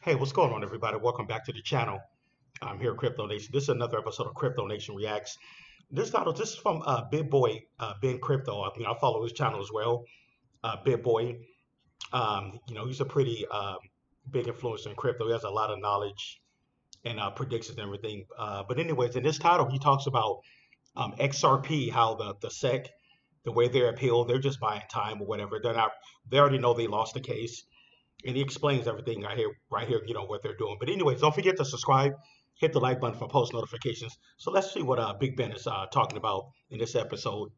Hey, what's going on, everybody? Welcome back to the channel. I'm here, Crypto Nation. This is another episode of Crypto Nation Reacts. This is from Big Boy, Ben Crypto. I follow his channel as well. Big Boy, he's a pretty big influencer in crypto. He has a lot of knowledge and predictions and everything. But anyways, in this title, he talks about XRP, how the SEC, the way they're appealed, they're just buying time or whatever. They already know they lost the case. And he explains everything right here, what they're doing. But anyways, don't forget to subscribe, hit the like button for post notifications. So let's see what Big Ben is talking about in this episode.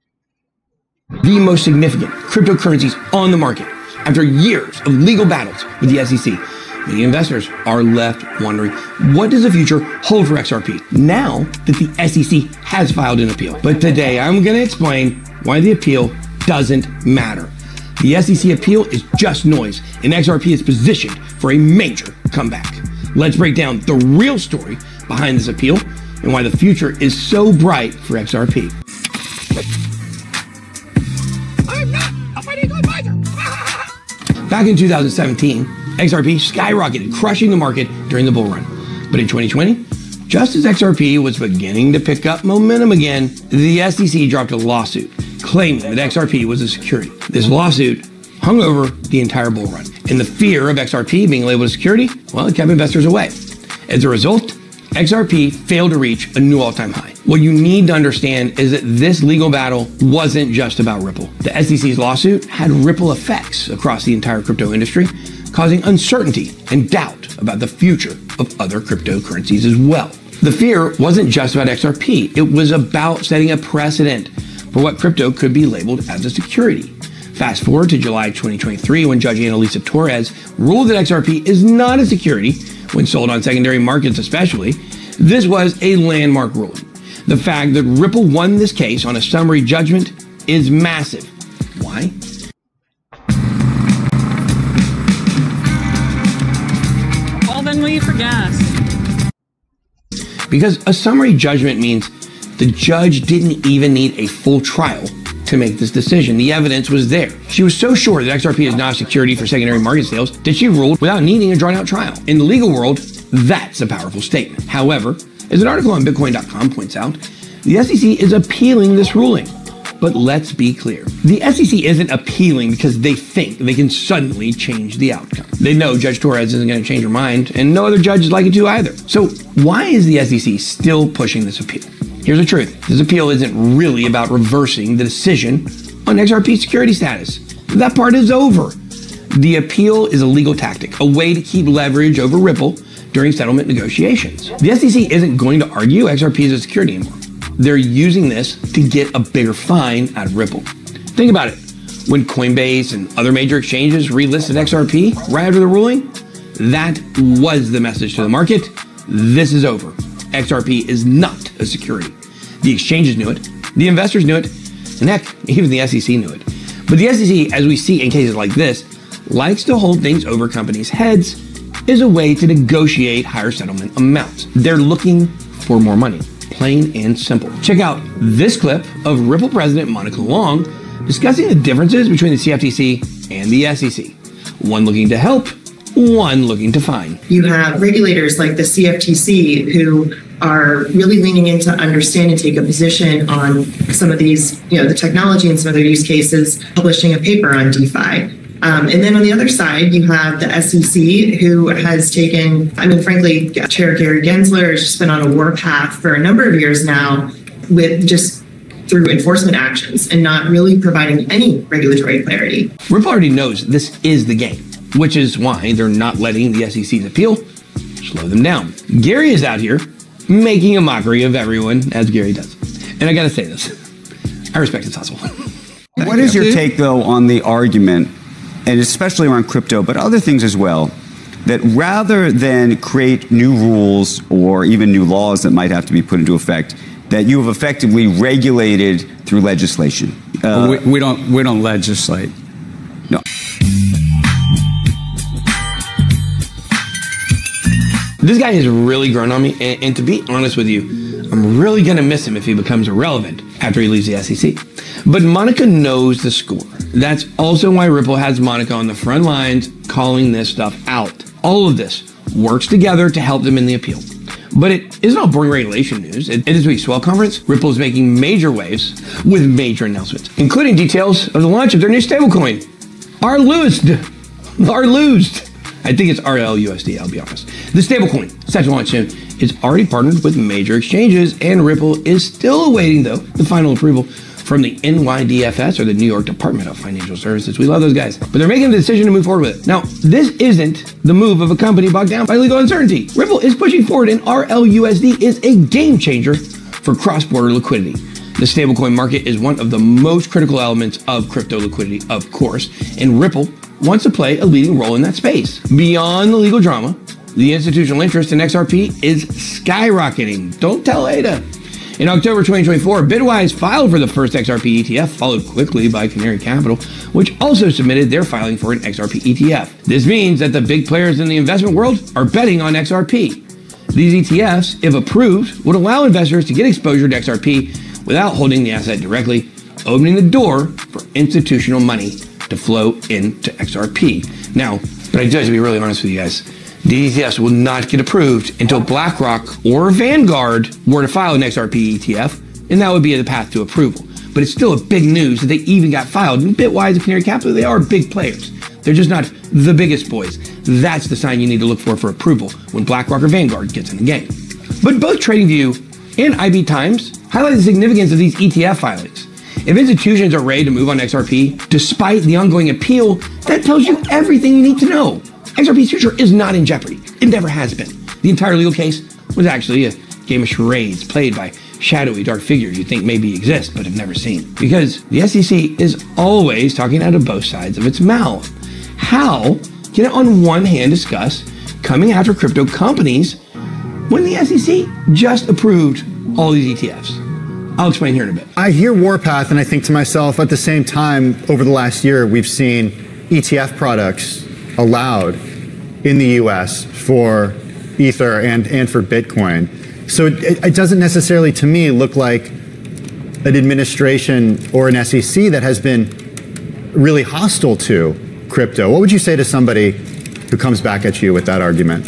The most significant cryptocurrencies on the market after years of legal battles with the SEC. Many investors are left wondering, what does the future hold for XRP now that the SEC has filed an appeal? But today I'm going to explain why the appeal doesn't matter. The SEC appeal is just noise, and XRP is positioned for a major comeback. Let's break down the real story behind this appeal and why the future is so bright for XRP. I'm not a financial advisor. Back in 2017, XRP skyrocketed, crushing the market during the bull run. But in 2020, just as XRP was beginning to pick up momentum again, the SEC dropped a lawsuit claiming that XRP was a security. This lawsuit hung over the entire bull run, and the fear of XRP being labeled a security, well, it kept investors away. As a result, XRP failed to reach a new all-time high. What you need to understand is that this legal battle wasn't just about Ripple. The SEC's lawsuit had ripple effects across the entire crypto industry, causing uncertainty and doubt about the future of other cryptocurrencies as well. The fear wasn't just about XRP, it was about setting a precedent for what crypto could be labeled as a security. Fast forward to July 2023 when Judge Annalisa Torres ruled that XRP is not a security when sold on secondary markets especially. This was a landmark ruling. The fact that Ripple won this case on a summary judgment is massive. Why? Well, then leave for gas. Because a summary judgment means the judge didn't even need a full trial to make this decision. The evidence was there. She was so sure that XRP is not a security for secondary market sales that she ruled without needing a drawn-out trial. In the legal world, that's a powerful statement. However, as an article on Bitcoin.com points out, the SEC is appealing this ruling. But let's be clear. The SEC isn't appealing because they think they can suddenly change the outcome. They know Judge Torres isn't going to change her mind, and no other judge is likely to either. So why is the SEC still pushing this appeal? Here's the truth. This appeal isn't really about reversing the decision on XRP security status. That part is over. The appeal is a legal tactic, a way to keep leverage over Ripple during settlement negotiations. The SEC isn't going to argue XRP is a security anymore. They're using this to get a bigger fine out of Ripple. Think about it. When Coinbase and other major exchanges relisted XRP right after the ruling, that was the message to the market. This is over. XRP is not a security. The exchanges knew it, the investors knew it, and heck, even the SEC knew it. But the SEC, as we see in cases like this, likes to hold things over companies' heads as a way to negotiate higher settlement amounts. They're looking for more money, plain and simple. Check out this clip of Ripple President Monica Long discussing the differences between the CFTC and the SEC. One looking to help, one looking to fine. You have regulators like the CFTC who are really leaning in to understand and take a position on some of these, the technology and some other use cases, publishing a paper on DeFi. And then on the other side, you have the SEC who has taken, frankly, Chair Gary Gensler has just been on a warpath for a number of years now with just through enforcement actions and not really providing any regulatory clarity. Ripple already knows this is the game, which is why they're not letting the SEC's appeal slow them down. Gary is out here making a mockery of everyone, as Gary does. And I gotta say this, I respect his hustle. What is your take, though, on the argument, and especially around crypto, but other things as well, that rather than create new rules or even new laws that might have to be put into effect, that you have effectively regulated through legislation? We don't legislate. No. This guy has really grown on me, and to be honest with you, I'm really going to miss him if he becomes irrelevant after he leaves the SEC. But Monica knows the score. That's also why Ripple has Monica on the front lines calling this stuff out. All of this works together to help them in the appeal. But it isn't all boring regulation news. At this week's Swell Conference, Ripple is making major waves with major announcements, including details of the launch of their new stablecoin, RLUSD. I think it's RLUSD, I'll be honest. The stablecoin, set to launch soon, is already partnered with major exchanges, and Ripple is still awaiting, though, the final approval from the NYDFS, or the New York Department of Financial Services. We love those guys. But they're making the decision to move forward with it. Now, this isn't the move of a company bogged down by legal uncertainty. Ripple is pushing forward, and RLUSD is a game changer for cross-border liquidity. The stablecoin market is one of the most critical elements of crypto liquidity, of course, and Ripple wants to play a leading role in that space. Beyond the legal drama, the institutional interest in XRP is skyrocketing. Don't tell Ada. In October 2024, Bitwise filed for the first XRP ETF, followed quickly by Canary Capital, which also submitted their filing for an XRP ETF. This means that the big players in the investment world are betting on XRP. These ETFs, if approved, would allow investors to get exposure to XRP without holding the asset directly, opening the door for institutional money to flow into XRP. Now, but I do have to be really honest with you guys. These ETFs will not get approved until BlackRock or Vanguard were to file an XRP ETF, and that would be the path to approval. But it's still a big news that they even got filed. And Bitwise and Canary Capital, they are big players. They're just not the biggest boys. That's the sign you need to look for approval when BlackRock or Vanguard gets in the game. But both TradingView and IB Times highlight the significance of these ETF filings. If institutions are ready to move on XRP, despite the ongoing appeal, that tells you everything you need to know. XRP's future is not in jeopardy. It never has been. The entire legal case was actually a game of charades played by shadowy dark figures you think maybe exist but have never seen. Because the SEC is always talking out of both sides of its mouth. How can it on one hand discuss coming after crypto companies when the SEC just approved all these ETFs? I'll explain here in a bit. I hear Warpath and I think to myself, at the same time, over the last year, we've seen ETF products allowed in the US for Ether and for Bitcoin. So it doesn't necessarily, to me, look like an administration or an SEC that has been really hostile to crypto. What would you say to somebody who comes back at you with that argument?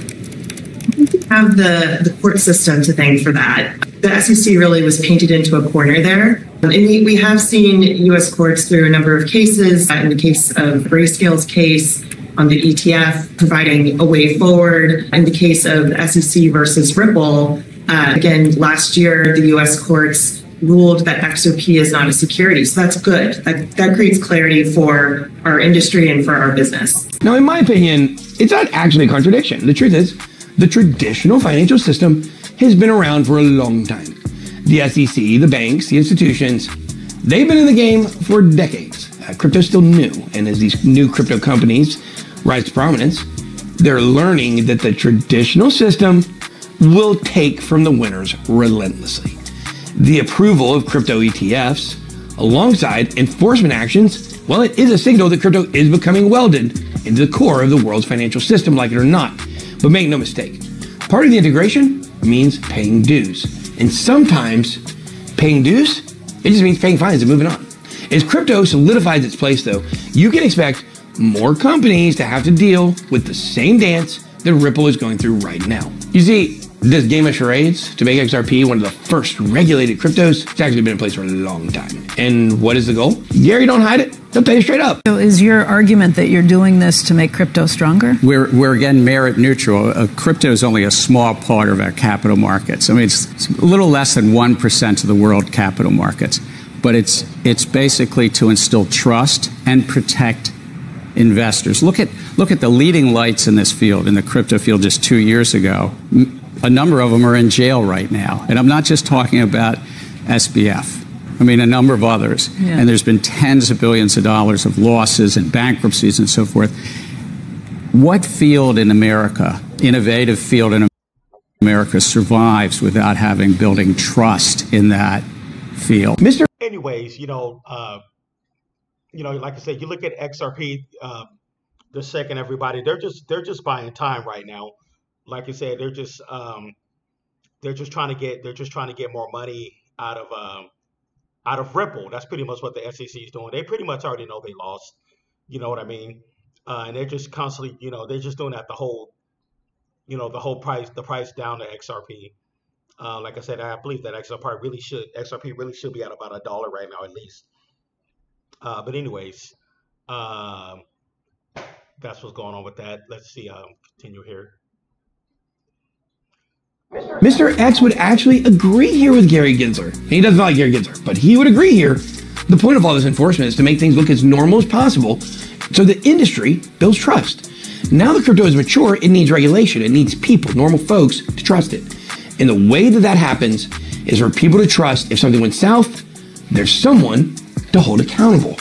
Have the court system to thank for that. The SEC really was painted into a corner there. And we have seen U.S. courts through a number of cases, in the case of Grayscale's case, on the ETF, providing a way forward. In the case of SEC versus Ripple, again, last year, the U.S. courts ruled that XRP is not a security. So that's good. That creates clarity for our industry and for our business. Now, in my opinion, it's not actually a contradiction. The truth is, the traditional financial system has been around for a long time. The SEC, the banks, the institutions, they've been in the game for decades. Crypto's still new, and as these new crypto companies rise to prominence, they're learning that the traditional system will take from the winners relentlessly. The approval of crypto ETFs, alongside enforcement actions, well, it is a signal that crypto is becoming welded into the core of the world's financial system, like it or not. But make no mistake, part of the integration means paying dues. And sometimes paying dues, it just means paying fines and moving on. As crypto solidifies its place, though, you can expect more companies to have to deal with the same dance that Ripple is going through right now. You see, this game of charades to make XRP one of the first regulated cryptos, it's actually been in place for a long time. And what is the goal? Gary, don't hide it. They'll pay you straight up. So is your argument that you're doing this to make crypto stronger? We're again merit neutral. Crypto is only a small part of our capital markets. I mean, it's a little less than 1% of the world capital markets, but it's basically to instill trust and protect investors. Look at the leading lights in this field, in the crypto field, just 2 years ago. A number of them are in jail right now, and I'm not just talking about SBF. I mean, a number of others. Yeah. And there's been tens of billions of dollars of losses and bankruptcies and so forth. What field in America, innovative field in America, survives without building trust in that field? Anyways, like I said, you look at XRP, they're second everybody. They're just buying time right now. Like I said, they're just trying to get more money out of Ripple. That's pretty much what the SEC is doing. They pretty much already know they lost. You know what I mean? And they're just constantly, they're just doing that the whole you know, the price down to XRP. Like I said, I believe that XRP really should be at about $1 right now at least. But anyways, um, that's what's going on with that. Let's see. Continue here. Mr. X would actually agree here with Gary Gensler. He doesn't like Gary Gensler, but he would agree here. The point of all this enforcement is to make things look as normal as possible so the industry builds trust. Now that crypto is mature, it needs regulation. It needs people, normal folks, to trust it. And the way that that happens is for people to trust if something went south, there's someone to hold accountable.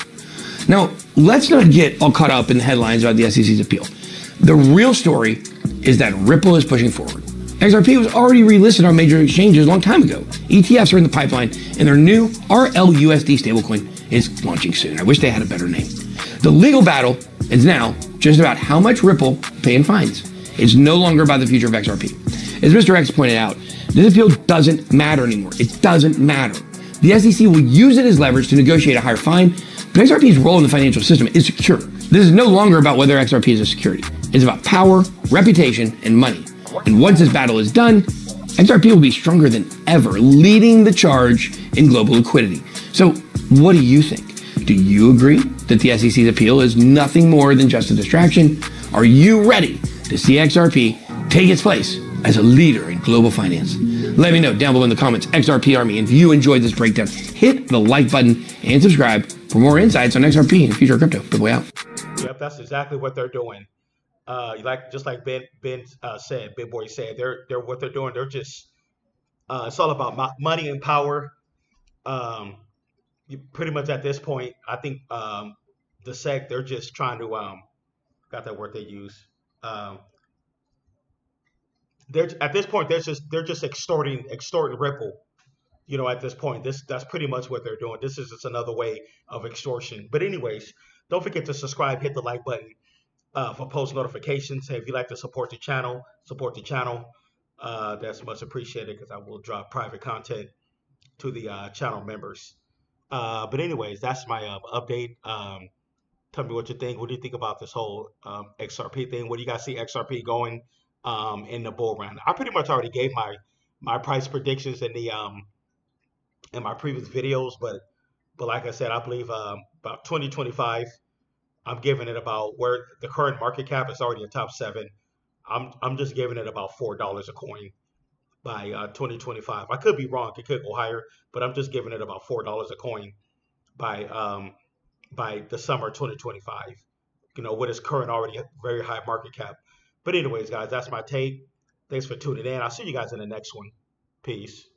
Now, let's not get all caught up in the headlines about the SEC's appeal. The real story is that Ripple is pushing forward. XRP was already relisted on major exchanges a long time ago. ETFs are in the pipeline, and their new RLUSD stablecoin is launching soon. I wish they had a better name. The legal battle is now just about how much Ripple pay in fines. It's no longer about the future of XRP. As Mr. X pointed out, this appeal doesn't matter anymore. It doesn't matter. The SEC will use it as leverage to negotiate a higher fine, but XRP's role in the financial system is secure. This is no longer about whether XRP is a security. It's about power, reputation, and money. And once this battle is done, XRP will be stronger than ever, leading the charge in global liquidity. So what do you think? Do you agree that the SEC's appeal is nothing more than just a distraction? Are you ready to see XRP take its place as a leader in global finance? Let me know down below in the comments, XRP Army. And if you enjoyed this breakdown, hit the like button and subscribe for more insights on XRP and the future of crypto. Big Boy out. Yep, that's exactly what they're doing. Just like Ben said, Big Boy said, they're what they're doing. They're just it's all about money and power. You pretty much at this point, I think the SEC, they're just trying to got that word they use. They're at this point they're just extorting Ripple. You know, at this point, that's pretty much what they're doing. This is just another way of extortion. But anyways, don't forget to subscribe, hit the like button for post notifications. Hey, if you'd like to support the channel, that's much appreciated because I will drop private content to the channel members. But anyways, that's my update. Tell me what you think. What do you think about this whole XRP thing? Where do you guys see XRP going in the bull run? I pretty much already gave my price predictions in my previous videos, but like I said, I believe about 2025. I'm giving it about where the current market cap is already in top 7. I'm just giving it about $4 a coin by 2025. I could be wrong. It could go higher, but I'm just giving it about $4 a coin by the summer 2025. You know, with its current already very high market cap. But anyways, guys, that's my take. Thanks for tuning in. I'll see you guys in the next one. Peace.